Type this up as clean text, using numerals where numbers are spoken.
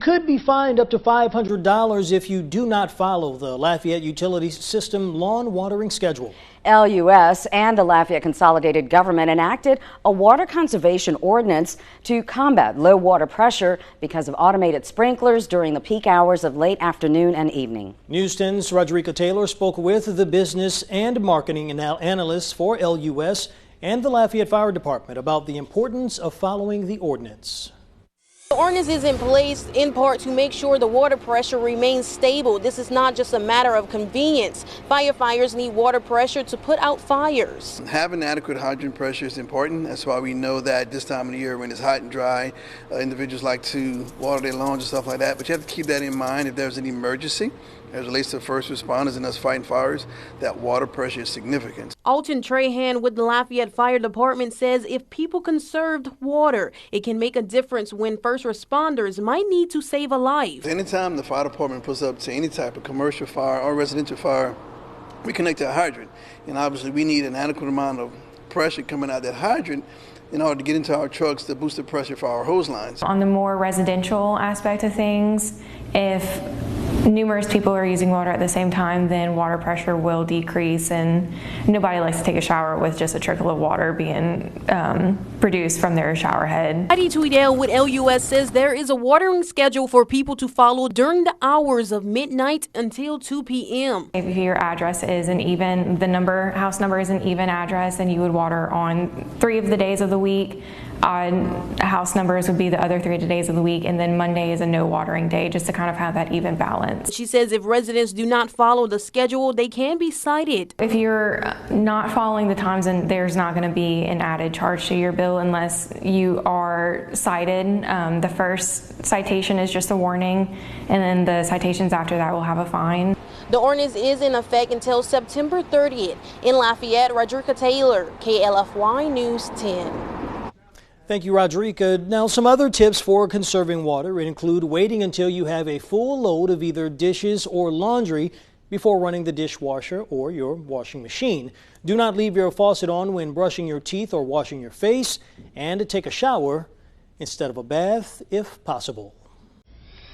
Could be fined up to $500 if you do not follow the Lafayette Utility System lawn watering schedule. LUS and the Lafayette Consolidated Government enacted a water conservation ordinance to combat low water pressure because of automated sprinklers during the peak hours of late afternoon and evening. News 10's Rodrika Taylor spoke with the business and marketing analysts for LUS and the Lafayette Fire Department about the importance of following the ordinance. The ordinance is in place in part to make sure the water pressure remains stable. This is not just a matter of convenience. Firefighters need water pressure to put out fires. Having adequate hydrant pressure is important. That's why we know that this time of the year when it's hot and dry, individuals like to water their lawns and stuff like that. But you have to keep that in mind if there's an emergency. As it relates to first responders and us fighting fires, that water pressure is significant. Alton Trahan with the Lafayette Fire Department says if people conserved water, it can make a difference when first responders might need to save a life. Anytime the fire department puts up to any type of commercial fire or residential fire, we connect to a hydrant. And obviously we need an adequate amount of pressure coming out that hydrant in order to get into our trucks to boost the pressure for our hose lines. On the more residential aspect of things, if numerous people are using water at the same time, then water pressure will decrease, and nobody likes to take a shower with just a trickle of water being produced from their shower head. Heidi Tweedale with LUS says there is a watering schedule for people to follow during the hours of midnight until 2 p.m. If your address is an even, house number is an even address, then you would water on 3 of the days of the week. House numbers would be the other 3 days of the week, and then Monday is a no watering day, just to kind of have that even balance. She says if residents do not follow the schedule, they can be cited. If you're not following the times, then there's not going to be an added charge to your bill unless you are cited. The first citation is just a warning, and then the citations after that will have a fine. The ordinance is in effect until September 30th. In Lafayette, Rodrika Taylor, KLFY News 10. Thank you, Rodrika. Now, some other tips for conserving water include waiting until you have a full load of either dishes or laundry before running the dishwasher or your washing machine. Do not leave your faucet on when brushing your teeth or washing your face, and take a shower instead of a bath if possible.